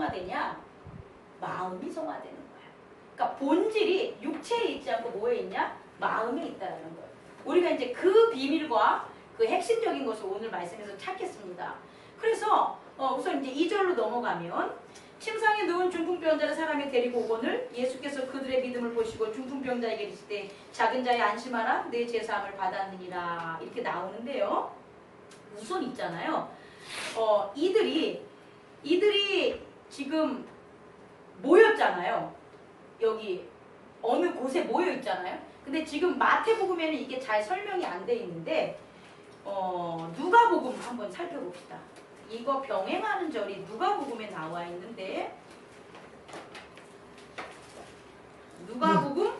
성화되냐? 마음이 성화되는 거야. 그러니까 본질이 육체에 있지 않고 뭐에 있냐? 마음에 있다는 거예요. 우리가 이제 그 비밀과 그 핵심적인 것을 오늘 말씀에서 찾겠습니다. 그래서 우선 이제 2절로 넘어가면 침상에 누운 중풍병자를 사람이 데리고 오거늘 예수께서 그들의 믿음을 보시고 중풍병자에게 이르시되 작은 자여 안심하라 내 제사함을 받았느니라 이렇게 나오는데요. 우선 있잖아요. 이들이 지금 모였잖아요. 여기 어느 곳에 모여 있잖아요. 근데 지금 마태복음에는 이게 잘 설명이 안 돼 있는데 누가복음 한번 살펴봅시다. 이거 병행하는 절이 누가복음에 나와 있는데 누가복음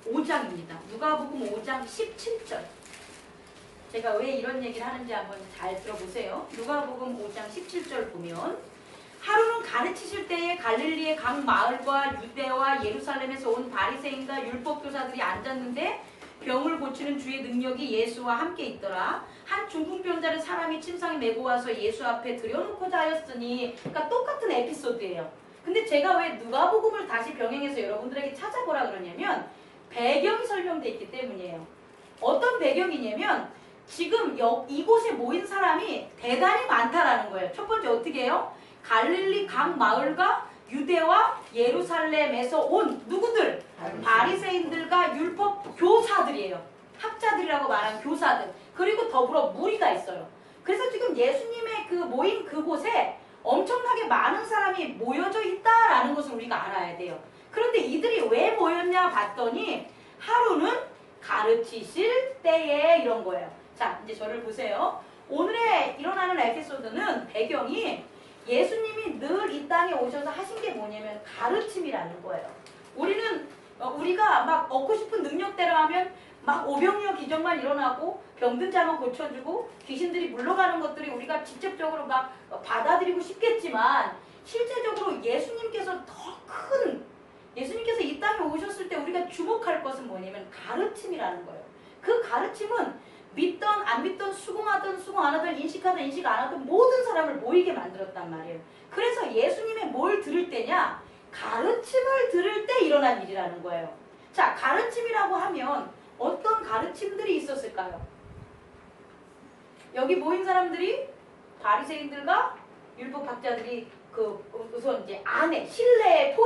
5장입니다. 누가복음 5장 17절. 제가 왜 이런 얘기를 하는지 한번 잘 들어보세요. 누가복음 5장 17절 보면 하루는 가르치실 때에 갈릴리의 각 마을과 유대와 예루살렘에서 온 바리새인과 율법교사들이 앉았는데 병을 고치는 주의 능력이 예수와 함께 있더라. 한 중풍병자를 사람이 침상에 메고 와서 예수 앞에 들여놓고자 하였으니 그러니까 똑같은 에피소드예요. 근데 제가 왜 누가복음을 다시 병행해서 여러분들에게 찾아보라 그러냐면 배경이 설명되어 있기 때문이에요. 어떤 배경이냐면 지금 이곳에 모인 사람이 대단히 많다라는 거예요. 첫 번째 어떻게 해요? 갈릴리 각 마을과 유대와 예루살렘에서 온 누구들? 바리새인들과 율법 교사들이에요. 학자들이라고 말하는 교사들. 그리고 더불어 무리가 있어요. 그래서 지금 예수님의 그 모인 그곳에 엄청나게 많은 사람이 모여져 있다라는 것을 우리가 알아야 돼요. 그런데 이들이 왜 모였냐 봤더니 하루는 가르치실 때에 이런 거예요. 자, 이제 저를 보세요. 오늘의 일어나는 에피소드는 배경이 예수님이 늘 이 땅에 오셔서 하신 게 뭐냐면 가르침이라는 거예요. 우리가 막 얻고 싶은 능력대로 하면 막 오병이어 기적만 일어나고 병든 자만 고쳐주고 귀신들이 물러가는 것들이 우리가 직접적으로 막 받아들이고 싶겠지만 실제적으로 예수님께서 이 땅에 오셨을 때 우리가 주목할 것은 뭐냐면 가르침이라는 거예요. 그 가르침은 믿던 안 믿던 수긍하든 수긍 안 하든 인식하든 인식 안 하든 모든 사람을 모이게 만들었단 말이에요. 그래서 예수님의 뭘 들을 때냐? 가르침을 들을 때 일어난 일이라는 거예요. 자, 가르침이라고 하면 어떤 가르침들이 있었을까요? 여기 모인 사람들이 바리새인들과 율법학자들이 우선 이제 안에 실내에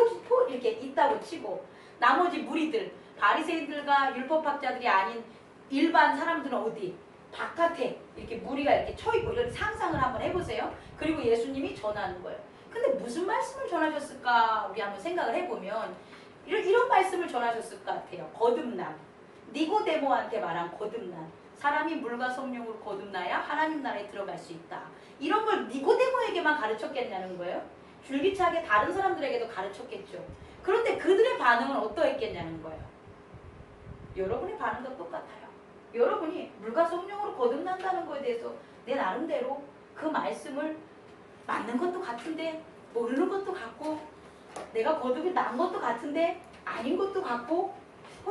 이렇게 있다고 치고 나머지 무리들 바리새인들과 율법학자들이 아닌 일반 사람들은 어디? 바깥에 이렇게 무리가 이렇게 쳐있고 이런 상상을 한번 해보세요. 그리고 예수님이 전하는 거예요. 근데 무슨 말씀을 전하셨을까? 우리 한번 생각을 해보면 이런 말씀을 전하셨을 것 같아요. 거듭남. 니고데모한테 말한 거듭남. 사람이 물과 성령으로 거듭나야 하나님 나라에 들어갈 수 있다. 이런 걸 니고데모에게만 가르쳤겠냐는 거예요. 줄기차게 다른 사람들에게도 가르쳤겠죠. 그런데 그들의 반응은 어떠했겠냐는 거예요. 여러분의 반응도 똑같아요. 여러분이 물과 성령으로 거듭난다는 것에 대해서 내 나름대로 그 말씀을 맞는 것도 같은데 모르는 것도 같고 내가 거듭이 난 것도 같은데 아닌 것도 같고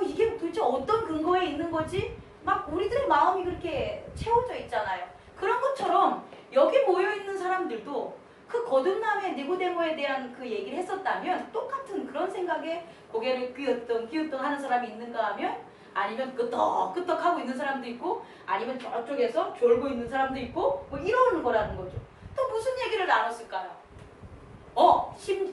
이게 도대체 어떤 근거에 있는 거지? 막 우리들의 마음이 그렇게 채워져 있잖아요. 그런 것처럼 여기 모여있는 사람들도 그 거듭남의 니고데모에 대한 그 얘기를 했었다면 똑같은 그런 생각에 고개를 끼우뚱 하는 사람이 있는가 하면 아니면 끄떡끄떡 하고 있는 사람도 있고 아니면 저쪽에서 졸고 있는 사람도 있고 뭐 이러는 거라는 거죠. 또 무슨 얘기를 나눴을까요?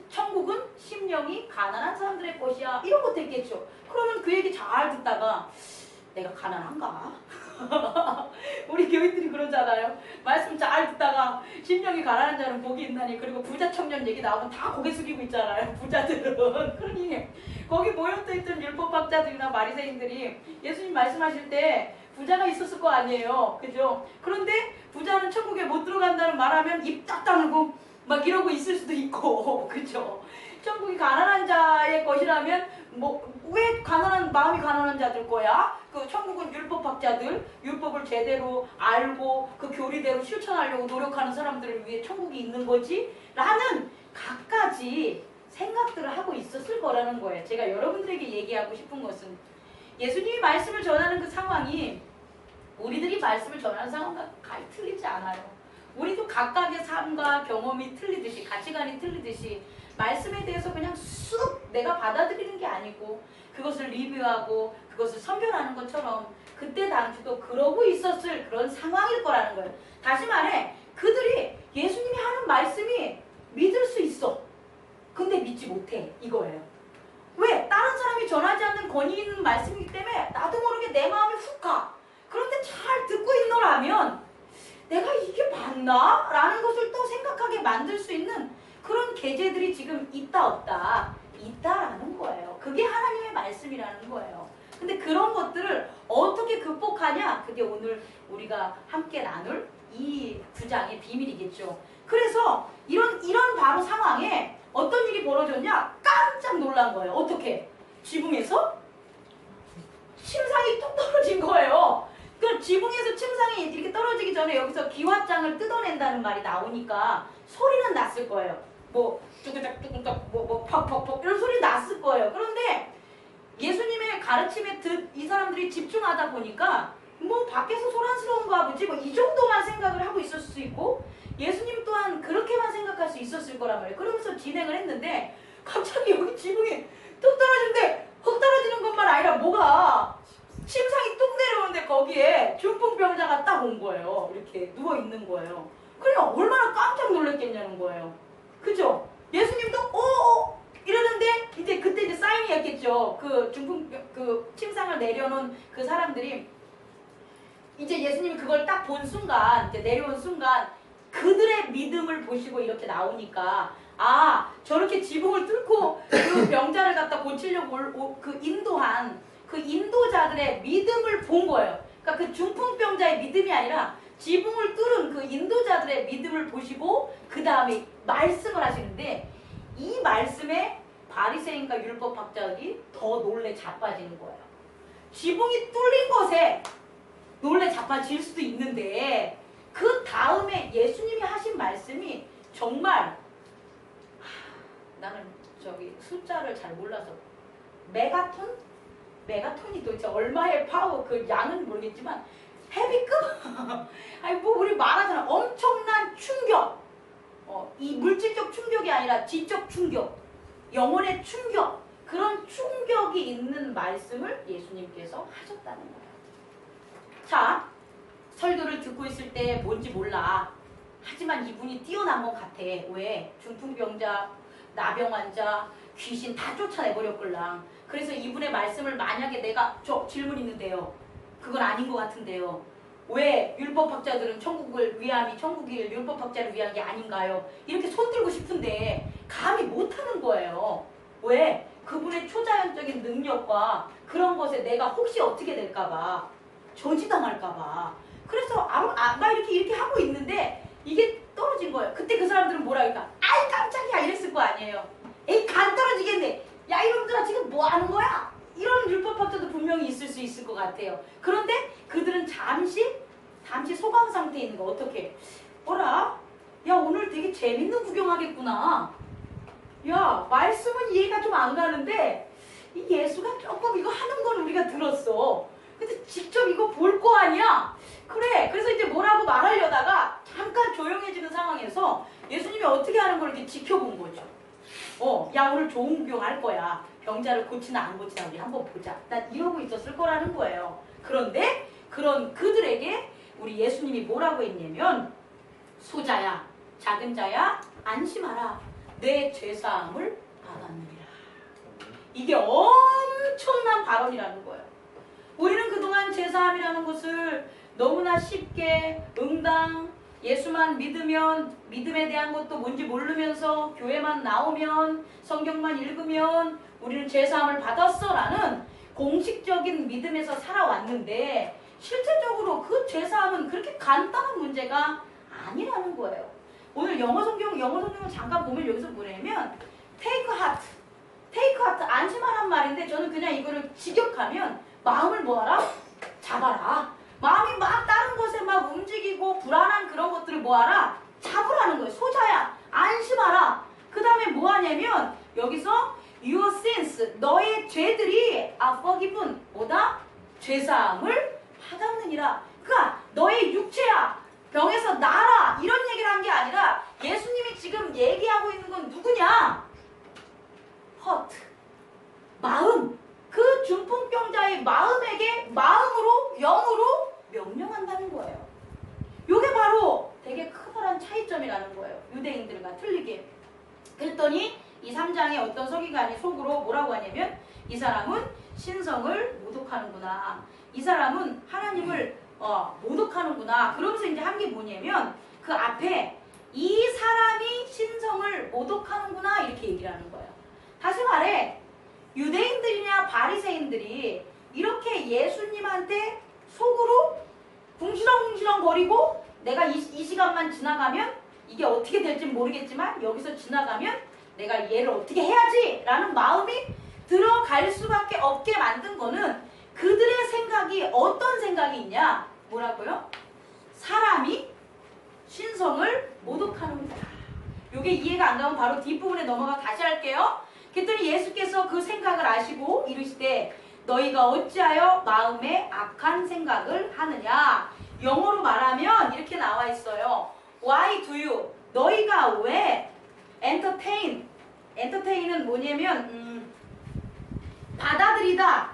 천국은 심령이 가난한 사람들의 것이야. 이런 것도 있겠죠. 그러면 그 얘기 잘 듣다가 내가 가난한가? 우리 교인들이 그러잖아요. 말씀 잘 듣다가 심령이 가난한 자는 복이 있나니 그리고 부자 청년 얘기 나오면 다 고개 숙이고 있잖아요. 부자들은. 그러니 거기 모여있던 율법학자들이나 바리새인들이 예수님 말씀하실 때 부자가 있었을 거 아니에요. 그죠? 그런데 부자는 천국에 못 들어간다는 말하면 입 딱 다물고 막 이러고 있을 수도 있고 그죠? 천국이 가난한 자의 것이라면 왜 마음이 가난한 자들 거야? 그 천국은 율법학자들, 율법을 제대로 알고 그 교리대로 실천하려고 노력하는 사람들을 위해 천국이 있는 거지? 라는 갖가지 생각들을 하고 있었을 거라는 거예요. 제가 여러분들에게 얘기하고 싶은 것은 예수님이 말씀을 전하는 그 상황이 우리들이 말씀을 전하는 상황과 거의 틀리지 않아요. 우리도 각각의 삶과 경험이 틀리듯이 가치관이 틀리듯이 말씀에 대해서 그냥 쑥 내가 받아들이는 게 아니고 그것을 리뷰하고 그것을 선별하는 것처럼 그때 당시도 그러고 있었을 그런 상황일 거라는 거예요. 다시 말해 그들이 예수님이 하는 말씀이 믿을 수 있어. 근데 믿지 못해 이거예요. 왜? 다른 사람이 전하지 않는 권위 있는 말씀이기 때문에 나도 모르게 내 마음이 훅 가. 그런데 잘 듣고 있노라면 내가 이게 맞나? 라는 것을 또 생각하게 만들 수 있는 그런 계제들이 지금 있다 없다? 있다라는 거예요. 그게 하나님의 말씀이라는 거예요. 근데 그런 것들을 어떻게 극복하냐? 그게 오늘 우리가 함께 나눌 이 구장의 비밀이겠죠. 그래서 이런 바로 상황에 어떤 일이 벌어졌냐? 깜짝 놀란 거예요. 어떻게? 지붕에서 침상이 뚝 떨어진 거예요. 그 지붕에서 침상이 이렇게 떨어지기 전에 여기서 기와장을 뜯어낸다는 말이 나오니까 소리는 났을 거예요. 뭐 뚜구닥 뚜구닥 뭐 퍽퍽퍽 이런 소리 났을 거예요. 그런데 예수님의 가르침에 이 사람들이 집중하다 보니까 뭐 밖에서 소란스러운가 보지 뭐 이 정도만 생각을 하고 있었을 수 있고 예수님 또한 그렇게만 생각할 수 있었을 거란 말이에요. 그러면서 진행을 했는데 갑자기 여기 지붕이 뚝 떨어지는데 흙 떨어지는 것만 아니라 뭐가 침상이 뚝 내려오는데 거기에 중풍병자가 딱 온 거예요. 이렇게 누워있는 거예요. 그러니까 얼마나 깜짝 놀랐겠냐는 거예요. 그죠? 예수님도 이러는데 이제 그때 이제 사인이었겠죠. 그 침상을 내려놓은 그 사람들이 이제 예수님이 그걸 딱 본 순간 이제 내려온 순간 그들의 믿음을 보시고 이렇게 나오니까 아 저렇게 지붕을 뚫고 그 병자를 갖다 고치려고 그 인도한 그 인도자들의 믿음을 본 거예요. 그러니까 그 중풍병자의 믿음이 아니라 지붕을 뚫은 그 인도자들의 믿음을 보시고 그 다음에 말씀을 하시는데 이 말씀에 바리새인과 율법학자들이 더 놀래 자빠지는 거예요. 지붕이 뚫린 것에 놀래 자빠질 수도 있는데 그 다음에 예수님이 하신 말씀이 정말 나는 저기 숫자를 잘 몰라서 메가톤? 메가톤이 도대체 얼마의 파워 그 양은 모르겠지만 헤비급? 아니 뭐 우리 말하잖아 엄청난 충격 이 물질적 충격이 아니라 지적 충격 영혼의 충격 그런 충격이 있는 말씀을 예수님께서 하셨다는 거예요. 자 설교를 듣고 있을 때 뭔지 몰라. 하지만 이분이 뛰어난 것 같아. 왜? 중풍병자, 나병 환자, 귀신 다 쫓아내버렸걸랑. 그래서 이분의 말씀을 만약에 내가 저 질문 있는데요. 그건 아닌 것 같은데요. 왜 율법학자들은 천국을 위함이 천국이 율법학자를 위한 게 아닌가요? 이렇게 손들고 싶은데 감히 못하는 거예요. 왜? 그분의 초자연적인 능력과 그런 것에 내가 혹시 어떻게 될까봐 저지당할까봐 그래서 막 이렇게 하고 있는데 이게 떨어진 거예요. 그때 그 사람들은 뭐라 그럴까? 아이 깜짝이야 이랬을 거 아니에요. 에이 간 떨어지겠네. 야 이놈들아 지금 뭐 하는 거야? 이런 율법학자도 분명히 있을 수 있을 것 같아요. 그런데 그들은 잠시 소강 상태에 있는 거. 어떻게? 뭐라? 야 오늘 되게 재밌는 구경하겠구나. 야 말씀은 이해가 좀 안 가는데 이 예수가 조금 이거 하는 건 우리가 들었어. 근데 직접 이거 볼 거 아니야? 그래. 그래서 이제 뭐라고 말하려다가 잠깐 조용해지는 상황에서 예수님이 어떻게 하는 걸 이렇게 지켜본 거죠. 야 오늘 좋은 구경 할 거야. 병자를 고치나 안 고치나 우리 한번 보자. 난 이러고 있었을 거라는 거예요. 그런데 그런 그들에게 우리 예수님이 뭐라고 했냐면 소자야 작은 자야 안심하라 내 죄사함을 받았느니라. 이게 엄청난 발언이라는 거예요. 우리는 그동안 죄사함이라는 것을 너무나 쉽게 응당 예수만 믿으면 믿음에 대한 것도 뭔지 모르면서 교회만 나오면 성경만 읽으면 우리는 죄사함을 받았어 라는 공식적인 믿음에서 살아왔는데 실제적으로 그 죄사함은 그렇게 간단한 문제가 아니라는 거예요. 오늘 영어 성경을 잠깐 보면 여기서 뭐냐면 take heart 안심하란 말인데 저는 그냥 이거를 직역하면 마음을 뭐하라? 잡아라. 마음이 막 다른 곳에 막 움직이고 불안한 그런 것들을 뭐하라? 잡으라는 거예요. 소자야 안심하라. 그 다음에 뭐하냐면 여기서 your sins 너의 죄들이 are forgiven 뭐다? 죄사함을 받았느니라. 그러니까 너의 육체야 병에서 나라 이런 유대인들과 틀리게. 그랬더니 이 3장에 어떤 서기관이 속으로 뭐라고 하냐면 이 사람은 신성을 모독하는구나. 이 사람은 하나님을 모독하는구나. 그러면서 이제 한 게 뭐냐면 그 앞에 이 사람이 신성을 모독하는구나 이렇게 얘기를 하는 거예요. 다시 말해 유대인들이냐 바리새인들이 이렇게 예수님한테 속으로 궁시렁궁시렁 거리고 내가 이 시간만 지나가면 이게 어떻게 될지 모르겠지만 여기서 지나가면 내가 얘를 어떻게 해야지 라는 마음이 들어갈 수밖에 없게 만든 거는 그들의 생각이 어떤 생각이 있냐? 뭐라고요? 사람이 신성을 모독하는 거다. 요게 이해가 안 가면 바로 뒷부분에 넘어가 다시 할게요. 그랬더니 예수께서 그 생각을 아시고 이르시되 너희가 어찌하여 마음에 악한 생각을 하느냐. 영어로 말하면 이렇게 나와 있어요. Why do you? 너희가 왜 entertain은 뭐냐면 받아들이다,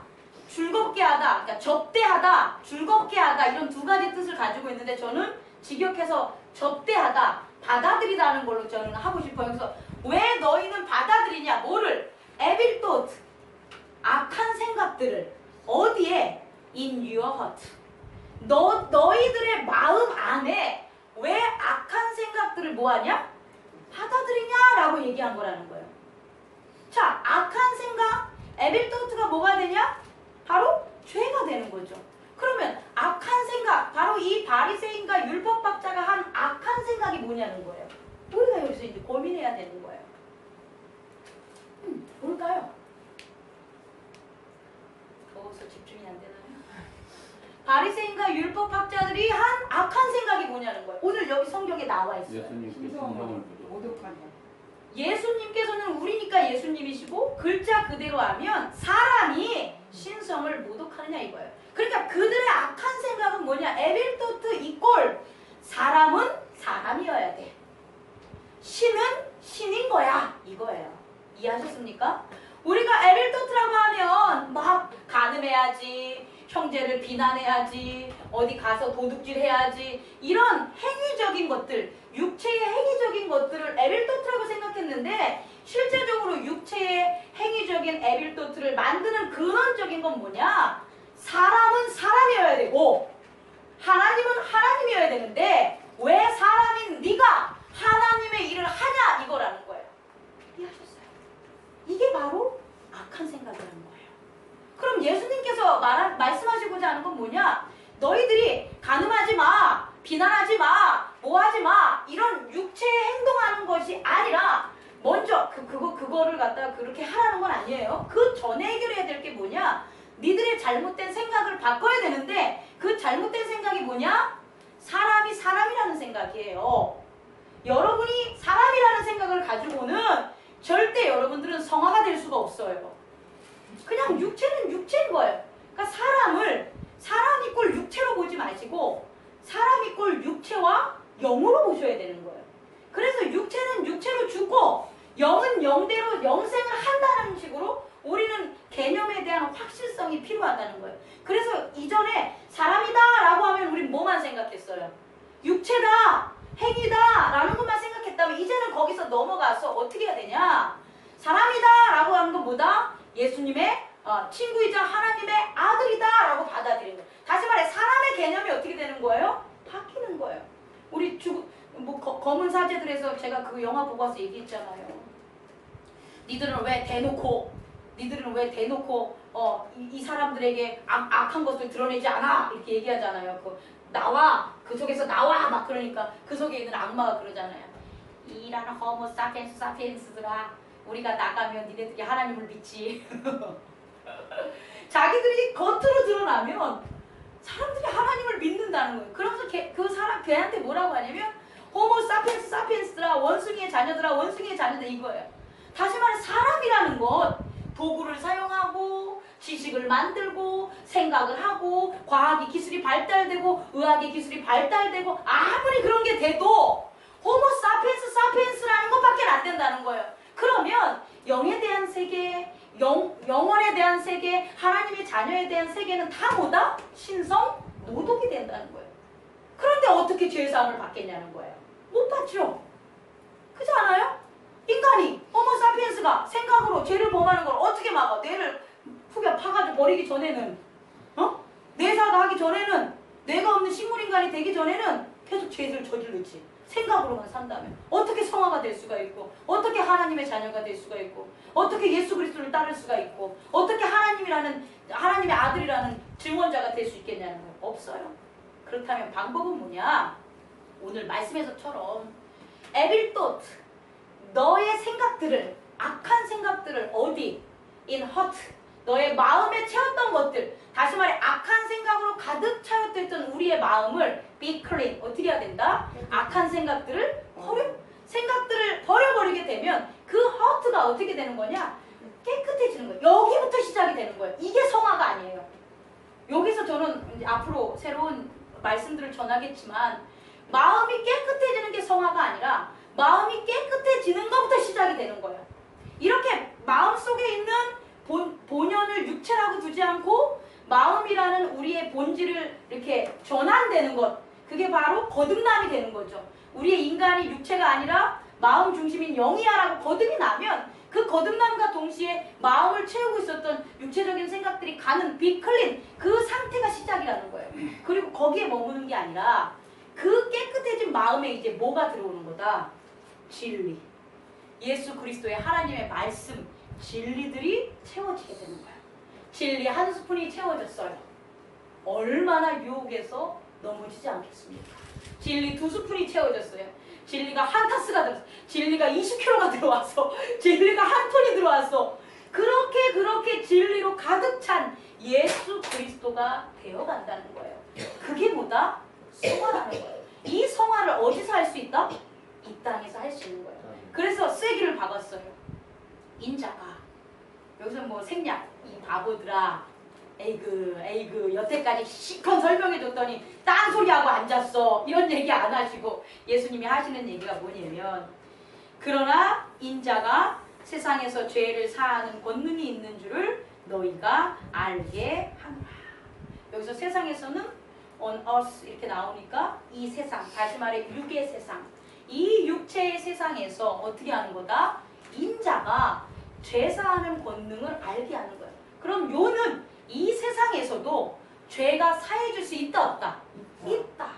즐겁게 하다, 그러니까 접대하다, 즐겁게 하다 이런 두 가지 뜻을 가지고 있는데 저는 직역해서 접대하다, 받아들이다는 걸로 저는 하고 싶어요. 그래서 왜 너희는 받아들이냐? 뭐를? evil thought, 악한 생각들을 어디에? in your heart. 너희들의 마음 안에 왜 악한 생각들을 뭐하냐? 받아들이냐라고 얘기한 거라는 거예요. 자, 악한 생각, evil thought가 뭐가 되냐? 바로 죄가 되는 거죠. 그러면 악한 생각, 바로 이 바리새인과 율법학자가 한 악한 생각이 뭐냐는 거예요. 우리가 여기서 이제 고민해야 되는 거예요. 뭘까요? 더워서 집중이 안 되나요? 바리새인과 율법학자들이 한 악한 생각이 뭐냐는 거예요. 오늘 여기 성경에 나와 있어요. 예수님께서는 우리니까 예수님이시고 글자 그대로 하면 사람이 신성을 모독하느냐 이거예요. 그러니까 그들의 악한 생각은 뭐냐? evil thought 이꼴 사람은 사람이어야 돼. 신은 신인 거야 이거예요. 이해하셨습니까? 우리가 evil thought라고 하면 막 간음해야지, 형제를 비난해야지, 어디 가서 도둑질해야지 이런 행위적인 것들, 육체의 행위적인 것들을 evil thought라고 생각했는데 실제적으로 육체의 행위적인 evil thought를 만드는 근원적인 건 뭐냐? 사람은 사람이어야 되고 하나님은 하나님이어야 되는데 왜 사람인 네가 하나님의 일을 하냐 이거라는 거예요. 이해하셨어요? 이게 바로 악한 생각이라는 거예요. 그럼 예수님께서 말씀하시고자 하는 건 뭐냐? 너희들이 간음하지 마, 비난하지 마, 뭐하지 마 이런 육체에 행동하는 것이 아니라 먼저 그거를 갖다가 그렇게 하라는 건 아니에요. 그 전에 해결해야 될 게 뭐냐? 니들의 잘못된 생각을 바꿔야 되는데 그 잘못된 생각이 뭐냐? 사람이 사람이라는 생각이에요. 여러분이 사람이라는 생각을 가지고는 절대 여러분들은 성화가 될 수가 없어요. 그냥 육체는 육체인 거예요. 그러니까 사람 이꼴 육체로 보지 마시고 사람 이꼴 육체와 영으로 보셔야 되는 거예요. 그래서 육체는 육체로 죽고 영은 영대로 영생을 한다는 식으로 우리는 개념에 대한 확실성이 필요하다는 거예요. 그래서 이전에 사람이다 라고 하면 우린 뭐만 생각했어요? 육체다, 행위다 라는 것만 생각했다면 이제는 거기서 넘어가서 어떻게 해야 되냐? 사람이다 라고 하는 건 뭐다? 예수님의 친구이자 하나님의 아들이다 라고 받아들이는 거예요. 다시 말해 사람의 개념이 어떻게 되는 거예요? 바뀌는 거예요. 우리 검은 사제들에서 제가 그 영화 보고 와서 얘기했잖아요. 니들은 왜 대놓고 이 사람들에게 악한 것을 드러내지 않아 이렇게 얘기하잖아요. 나와 그 속에서 나와 막 그러니까 그 속에 있는 악마가 그러잖아요. 이라는 호모 사피엔스들아 우리가 나가면 니네들이 하나님을 믿지. 자기들이 겉으로 드러나면 사람들이 하나님을 믿는다는 거예요. 그러면서 걔한테 뭐라고 하냐면 호모 사피엔스들아 원숭이의 자녀들 이거예요. 다시 말해 사람이라는 것 도구를 사용하고 지식을 만들고 생각을 하고 과학의 기술이 발달되고 의학의 기술이 발달되고 아무리 그런 게 돼도 호모 사피엔스라는 것밖에 안 된다는 거예요. 그러면 영에 대한 세계, 영원에 대한 세계, 하나님의 자녀에 대한 세계는 다 뭐다? 신성, 모독이 된다는 거예요. 그런데 어떻게 죄사함을 받겠냐는 거예요. 못 받죠. 자, 생각으로 죄를 범하는 걸 어떻게 막아? 뇌를 후벼 파가지고 버리기 전에는, 뇌사가 하기 전에는, 뇌가 없는 식물인간이 되기 전에는 계속 죄를 저질렀지. 생각으로만 산다면 어떻게 성화가 될 수가 있고, 어떻게 하나님의 자녀가 될 수가 있고, 어떻게 예수 그리스도를 따를 수가 있고, 어떻게 하나님의 아들이라는 증언자가 될 수 있겠냐는 거예요. 없어요. 그렇다면 방법은 뭐냐? 오늘 말씀에서처럼 evil thought, 너의 생각들을, 악한 생각들을 어디? in heart, 너의 마음에 채웠던 것들, 다시 말해 악한 생각으로 가득 차였던 우리의 마음을 be clean, 어떻게 해야 된다? 악한 생각들을 생각들을 버려버리게 되면 그 heart가 어떻게 되는 거냐? 깨끗해지는 거예요. 여기부터 시작이 되는 거예요. 이게 성화가 아니에요. 여기서 저는 이제 앞으로 새로운 말씀들을 전하겠지만, 마음이 깨끗해지는 게 성화가 아니라 마음이 깨끗해지는 것부터 시작이 되는 거예요. 이렇게 마음속에 있는 본연을 육체라고 두지 않고 마음이라는 우리의 본질을 이렇게 전환되는 것, 그게 바로 거듭남이 되는 거죠. 우리의 인간이 육체가 아니라 마음 중심인 영이야라고 거듭이 나면 그 거듭남과 동시에 마음을 채우고 있었던 육체적인 생각들이 가는 비클린, 그 상태가 시작이라는 거예요. 그리고 거기에 머무는 게 아니라 그 깨끗해진 마음에 이제 뭐가 들어오는 거다? 진리. 예수 그리스도의 하나님의 말씀, 진리들이 채워지게 되는 거예요. 진리 한 스푼이 채워졌어요. 얼마나 유혹에서 넘어지지 않겠습니까? 진리 2스푼이 채워졌어요. 진리가 한 타스가 들어왔어. 진리가 20kg가 들어왔어. 진리가 한 톤이 들어왔어. 그렇게 진리로 가득 찬 예수 그리스도가 되어간다는 거예요. 그게 뭐다? 성화라는 거예요. 이 성화를 어디서 할 수 있다? 이 땅에서 할 수 있는 거예요. 그래서 쐐기를 박았어요. 인자가. 여기서 뭐 생략, 이 바보들아, 에이그 여태까지 시컷 설명해줬더니 딴소리하고 앉았어, 이런 얘기 안 하시고 예수님이 하시는 얘기가 뭐냐면, 그러나 인자가 세상에서 죄를 사하는 권능이 있는 줄을 너희가 알게 하노라. 여기서 세상에서는 on earth 이렇게 나오니까 이 세상, 다시 말해 육의 세상, 이 육체의 세상에서 어떻게 하는 거다? 인자가 죄사하는 권능을 알게 하는 거예요. 그럼 요는 이 세상에서도 죄가 사해질 수 있다 없다? 있다.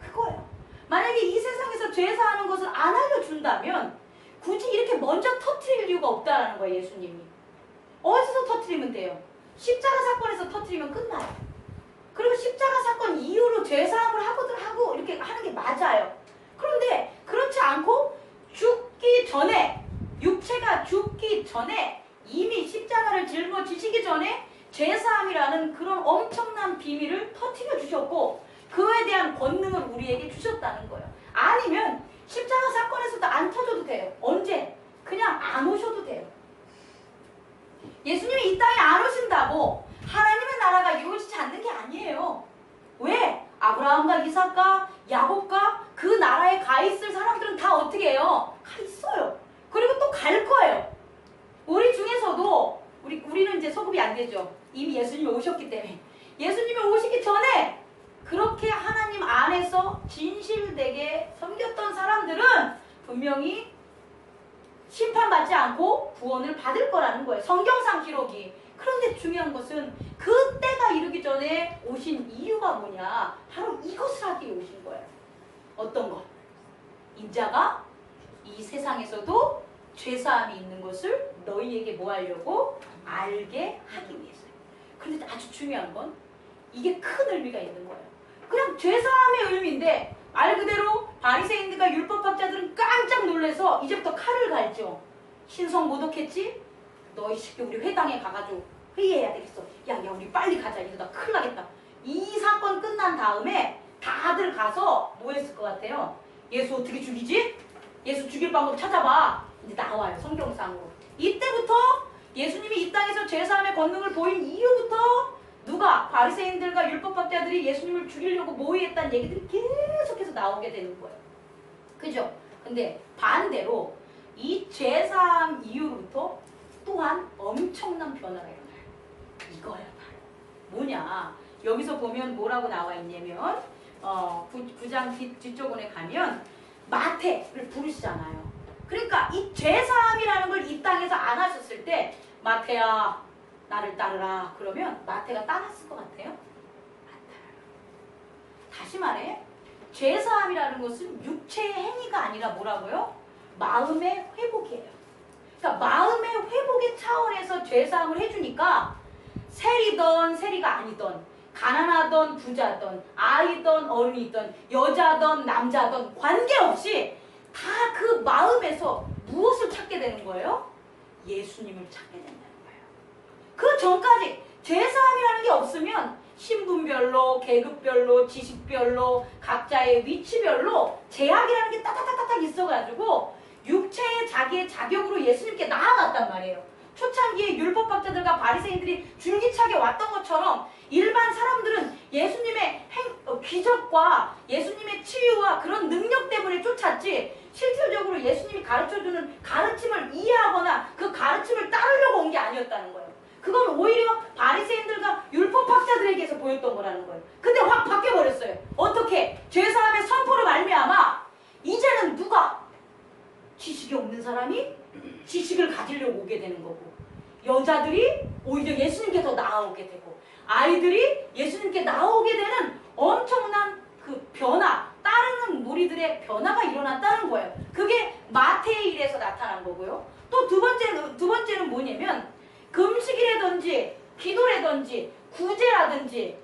그거예요. 만약에 이 세상에서 죄사하는 것을 안 알려준다면 굳이 이렇게 먼저 터뜨릴 이유가 없다라는 거예요. 예수님이. 어디서 터뜨리면 돼요? 십자가 사건에서 터뜨리면 끝나요. 그리고 십자가 사건 이후로 죄사함을 하고 이렇게 하는 게 맞아요. 그런데 그렇지 않고 죽기 전에, 육체가 죽기 전에 이미 십자가를 짊어지시기 전에 죄사함이라는 그런 엄청난 비밀을 터뜨려 주셨고 그에 대한 권능을 우리에게 주셨다는 거예요. 아니면 십자가 사건에서도 안 터져도 돼요. 언제? 그냥 안 오셔도 돼요. 예수님이 이 땅에 안 오신다고 하나님의 나라가 이루어지지 않는 게 아니에요. 왜? 아브라함과 이삭과 야곱과 그 나라에 가 있을 사람들은 다 어떻게 해요? 가 있어요. 그리고 또 갈 거예요. 우리 중에서도 우리는 이제 소급이 안 되죠. 이미 예수님이 오셨기 때문에. 예수님이 오시기 전에 그렇게 하나님 안에서 진실되게 섬겼던 사람들은 분명히 심판받지 않고 구원을 받을 거라는 거예요. 성경상 기록이. 그런데 중요한 것은 그때가 이르기 전에 오신 이유가 뭐냐? 바로 이것을 하기 위해 오신 거예요. 어떤 것? 인자가 이 세상에서도 죄사함이 있는 것을 너희에게 뭐 하려고? 알게 하기 위해서요. 그런데 아주 중요한 건 이게 큰 의미가 있는 거예요. 그냥 죄사함의 의미인데 말 그대로 바리새인들과 율법학자들은 깜짝 놀라서 이제부터 칼을 갈죠. 신성 모독했지? 너 이 새끼 우리 회당에 가가지고 회의해야 되겠어. 야 우리 빨리 가자. 이러다 큰일 나겠다. 이 사건 끝난 다음에 다들 가서 뭐 했을 것 같아요? 예수 어떻게 죽이지? 예수 죽일 방법 찾아봐. 이제 나와요. 성경상으로. 이때부터 예수님이 이 땅에서 죄사함의 권능을 보인 이후부터 누가? 바리새인들과 율법학자들이 예수님을 죽이려고 모의했다는 얘기들이 계속해서 나오게 되는 거예요. 그죠? 근데 반대로 이 죄사함 이후부터 또한 엄청난 변화가 일어나요. 이거야 바로. 뭐냐? 여기서 보면 뭐라고 나와 있냐면 9장 뒤쪽에 가면 마태를 부르시잖아요. 그러니까 이 죄사함이라는 걸 이 땅에서 안 하셨을 때 마태야 나를 따르라 그러면 마태가 따랐을 것 같아요? 안 따라요. 다시 말해 죄사함이라는 것은 육체의 행위가 아니라 뭐라고요? 마음의 회복이에요. 그러니까 마음의 회복의 차원에서 죄사함을 해주니까 세리든 세리가 아니든 가난하던 부자든 아이든 어른이든 여자든 남자든 관계없이 다 그 마음에서 무엇을 찾게 되는 거예요? 예수님을 찾게 된다는 거예요. 그 전까지 죄사함이라는 게 없으면 신분별로 계급별로 지식별로 각자의 위치별로 제약이라는 게 따닥따닥 있어가지고 육체의 자기의 자격으로 예수님께 나아갔단 말이에요. 초창기에 율법학자들과 바리새인들이 줄기차게 왔던 것처럼 일반 사람들은 예수님의 기적과 예수님의 치유와 그런 능력 때문에 쫓았지 실질적으로 예수님이 가르쳐주는 가르침을 이해하거나 그 가르침을 따르려고 온 게 아니었다는 거예요. 그건 오히려 바리새인들과 율법학자들에게서 보였던 거라는 거예요. 근데 확 바뀌어버렸어요. 어떻게? 죄사함의 선포로 말미암아 이제는 누가? 지식이 없는 사람이 지식을 가지려고 오게 되는 거고 여자들이 오히려 예수님께 더 나아오게 되고 아이들이 예수님께 나아오게 되는 엄청난 그 변화, 따르는 무리들의 변화가 일어났다는 거예요. 그게 마태의 일에서 나타난 거고요. 또 두 번째는 뭐냐면 금식이라든지 기도라든지 구제라든지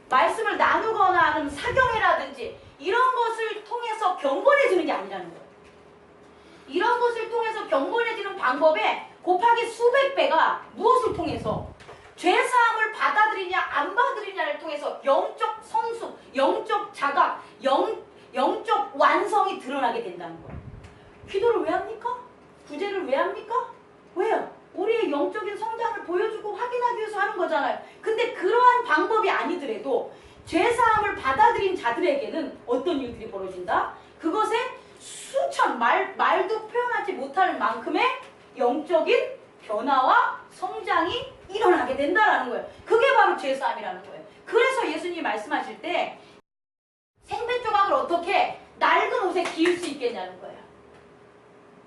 말씀을 나누거나 하는 사경회라든지 이런 것을 통해서 경건해지는 게 아니라는 거예요. 이런 것을 통해서 경건해지는 방법에 곱하기 수백 배가 무엇을 통해서? 죄사함을 받아들이냐 안 받아들이냐를 통해서 영적 성숙, 영적 자각, 영적 완성이 드러나게 된다는 거예요. 기도를 왜 합니까? 구제를 왜 합니까? 왜요? 우리의 영적인 성장을 보여주고 확인하기 위해서 하는 거잖아요. 근데 그러한 방법이 아니더라도 죄사함을 받아들인 자들에게는 어떤 일들이 벌어진다? 그것에 수천 말도 표현하지 못할 만큼의 영적인 변화와 성장이 일어나게 된다라는 거예요. 그게 바로 죄사함이라는 거예요. 그래서 예수님이 말씀하실 때 생배 조각을 어떻게 낡은 옷에 기울 수 있겠냐는 거예요.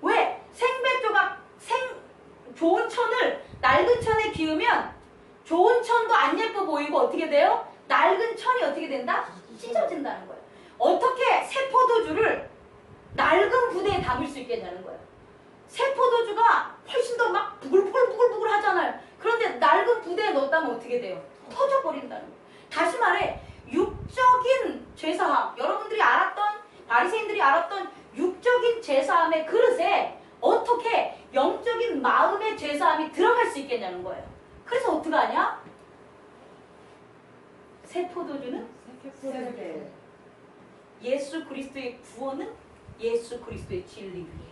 왜? 생배 조각, 좋은 천을 낡은 천에 기우면 좋은 천도 안 예뻐 보이고 어떻게 돼요? 낡은 천이 어떻게 된다? 찢어진다는 거예요. 어떻게 새 포도주를 낡은 부대에 담을 수 있겠냐는 거예요. 새 포도주가 훨씬 더 막 부글부글 하잖아요. 그런데 낡은 부대에 넣었다면 어떻게 돼요? 터져버린다는 거예요. 다시 말해 육적인 죄사함, 여러분들이 알았던 바리새인들이 알았던 육적인 죄사함의 그릇에 어떻게 영적인 마음의 죄사함이 들어갈 수 있겠냐는 거예요. 그래서 어떻게 하냐? 새 포도주는 새롭게. 예수 그리스도의 구원은 예수 그리스도의 진리 위에.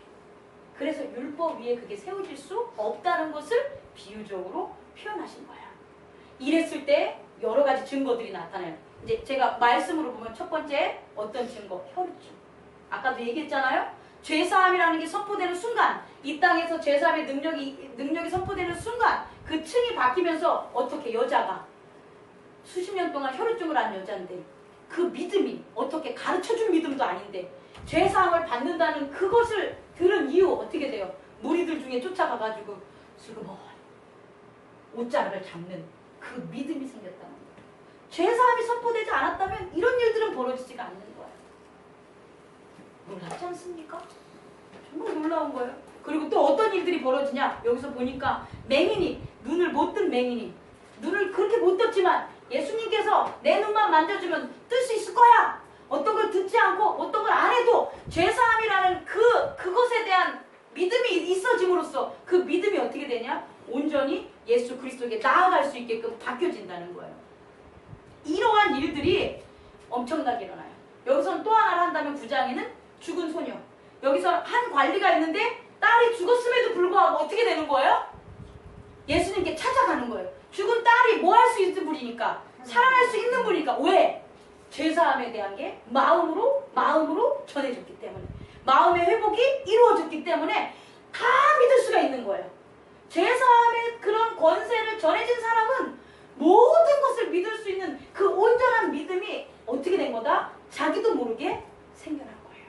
그래서 율법 위에 그게 세워질 수 없다는 것을 비유적으로 표현하신 거예요. 이랬을 때 여러 가지 증거들이 나타나요. 이제 제가 말씀으로 보면 첫 번째 어떤 증거? 혈증. 아까도 얘기했잖아요. 죄사함이라는 게 선포되는 순간, 이 땅에서 죄사함의 능력이 선포되는 순간 그 층이 바뀌면서 어떻게 여자가 수십 년 동안 혈우증을 한 여자인데 그 믿음이 어떻게 가르쳐준 믿음도 아닌데 죄사함을 받는다는 그것을 들은 이후 어떻게 돼요? 무리들 중에 쫓아가가지고 슬그머니 옷자락을 잡는 그 믿음이 생겼다는 거예요. 죄사함이 선포되지 않았다면 이런 일들은 벌어지지가 않는 거예요. 놀랍지 않습니까? 정말 놀라운 거예요. 그리고 또 어떤 일들이 벌어지냐? 여기서 보니까 맹인이, 눈을 못 뜬 맹인이, 눈을 그렇게 못 떴지만 예수님께서 내 눈만 만져주면 뜰 수 있을 거야. 어떤 걸 듣지 않고 어떤 걸 안 해도 죄사함이라는 그것에 대한 믿음이 있어짐으로써 그 믿음이 어떻게 되냐? 온전히 예수 그리스도에게 나아갈 수 있게끔 바뀌어진다는 거예요. 이러한 일들이 엄청나게 일어나요. 여기서는 또 하나를 한다면 9장에는 죽은 소녀. 여기서 한 관리가 있는데 딸이 죽었음에도 불구하고 어떻게 되는 거예요? 예수님께 찾아가는 거예요. 죽은 딸이 뭐 할 수 있는 분이니까, 살아날 수 있는 분이니까. 왜? 죄사함에 대한 게 마음으로 전해졌기 때문에, 마음의 회복이 이루어졌기 때문에 다 믿을 수가 있는 거예요. 죄사함의 그런 권세를 전해진 사람은 모든 것을 믿을 수 있는 그 온전한 믿음이 어떻게 된 거다? 자기도 모르게 생겨난 거예요.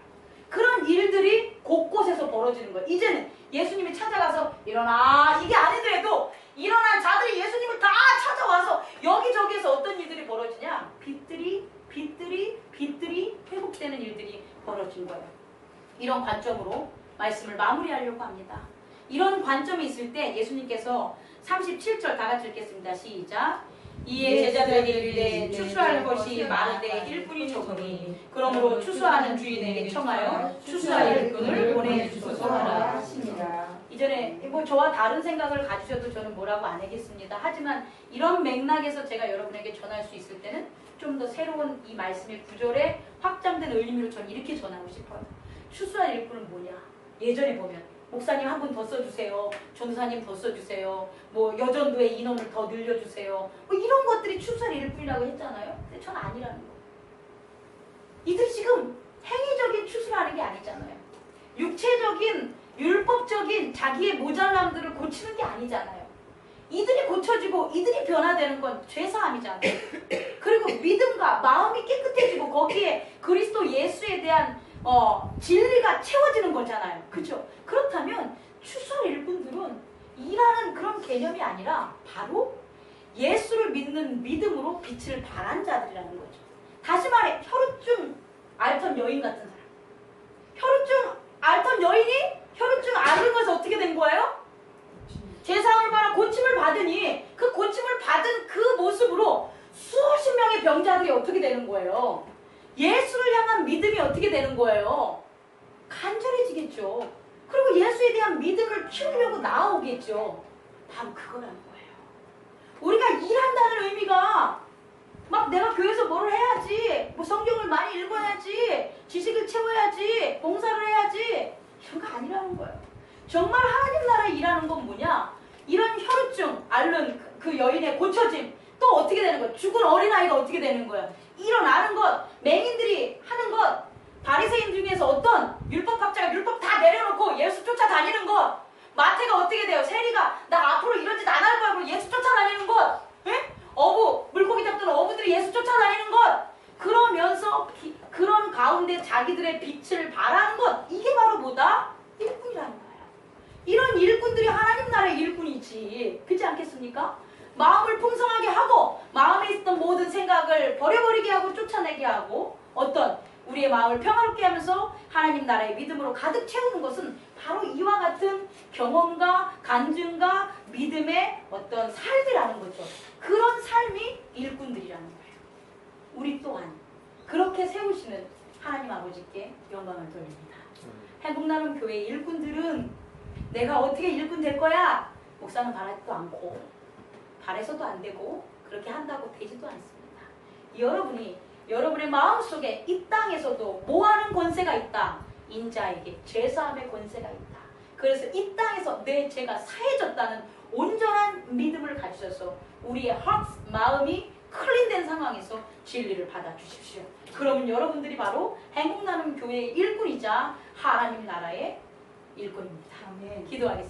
그런 일들이 곳곳에서 벌어지는 거예요. 이제는 예수님이 찾아가서 일어나 이게 아니더라도 일어난 자들이 예수님을 다 찾아와서 여기저기에서 어떤 일들이 벌어지냐? 빚들이 회복되는 일들이 벌어진 거예요. 이런 관점으로 말씀을 마무리하려고 합니다. 이런 관점이 있을 때 예수님께서 37절 다 같이 읽겠습니다. 시작. 이에 제자들에게 이르되 추수할 것이 많은데 일꾼이 적으니 그러므로 추수하는 주인에게 청하여 추수할 일꾼을 보내주소서 하라 하십니다. 이전에 뭐 저와 다른 생각을 가지셔도 저는 뭐라고 안 하겠습니다. 하지만 이런 맥락에서 제가 여러분에게 전할 수 있을 때는 좀 더 새로운 이 말씀의 구절에 확장된 의미로 저는 이렇게 전하고 싶어요. 추수할 일꾼은 뭐냐? 예전에 보면 목사님 한 분 더 써주세요. 전도사님 더 써주세요. 뭐 여전도의 인원을 더 늘려주세요. 뭐 이런 것들이 추수할 일꾼이라고 했잖아요. 근데 전 아니라는 거예요. 이들이 지금 행위적인 추수를 하는 게 아니잖아요. 육체적인 율법적인 자기의 모자람들을 고치는 게 아니잖아요. 이들이 고쳐지고 이들이 변화되는 건 죄사함이잖아요. 그리고 믿음과 마음이 깨끗해지고 거기에 그리스도 예수에 대한 진리가 채워지는 거잖아요. 그죠? 그렇다면 추수할 일꾼들은 일하는 그런 개념이 아니라 바로 예수를 믿는 믿음으로 빛을 발한 자들이라는 거죠. 다시 말해 혈우증 앓던 여인 같은 사람. 혈우증 앓던 여인이 혈우증 앓은 것이 어떻게 된 거예요? 제사함을 받아 고침을 받으니 그 고침을 받은 그 모습으로 수십 명의 병자들이 어떻게 되는 거예요? 예수를 향한 믿음이 어떻게 되는 거예요? 간절해지겠죠. 그리고 예수에 대한 믿음을 키우려고 나아오겠죠. 바로 그거라는 거예요. 우리가 일한다는 의미가 막 내가 교회에서 뭘 해야지, 뭐 성경을 많이 읽어야지, 지식을 채워야지, 봉사를 해야지 이런 거 아니라는 거예요. 정말 하나님 나라에 일하는 건 뭐냐? 이런 혈우증 앓는 그 여인의 고쳐짐, 또 어떻게 되는 거예요? 죽은 어린아이가 어떻게 되는 거예요? 일어나는 것, 맹인들이 하는 것, 바리새인 중에서 어떤 율법학자가 율법 다 내려놓고 예수 쫓아다니는 것, 마태가 어떻게 돼요? 세리가 나 앞으로 이런 짓 안 할 거야. 그러고 예수 쫓아다니는 것, 에? 어부, 물고기 잡던 어부들이 예수 쫓아다니는 것, 그러면서 그런 가운데 자기들의 빛을 발하는 것, 이게 바로 뭐다? 일꾼이라는 거예요. 이런 일꾼들이 하나님 나라의 일꾼이지, 그렇지 않겠습니까? 마음을 풍성하게 하고 마음에 있던 모든 생각을 버려버리게 하고 쫓아내게 하고 어떤 우리의 마음을 평화롭게 하면서 하나님 나라의 믿음으로 가득 채우는 것은 바로 이와 같은 경험과 간증과 믿음의 어떤 삶이라는 거죠. 그런 삶이 일꾼들이라는 거예요. 우리 또한 그렇게 세우시는 하나님 아버지께 영광을 돌립니다. 행복나눔 교회 일꾼들은 내가 어떻게 일꾼 될 거야? 목사는 바라지도 않고 바래서도 안 되고 그렇게 한다고 되지도 않습니다. 여러분의 마음속에 이 땅에서도 뭐하는 권세가 있다. 인자에게 죄사함의 권세가 있다. 그래서 이 땅에서 내 죄가 사해졌다는 온전한 믿음을 가지셔서 우리의 마음이 클린된 상황에서 진리를 받아주십시오. 그러면 여러분들이 바로 행복나눔 교회의 일꾼이자 하나님 나라의 일꾼입니다. 기도하겠습니다.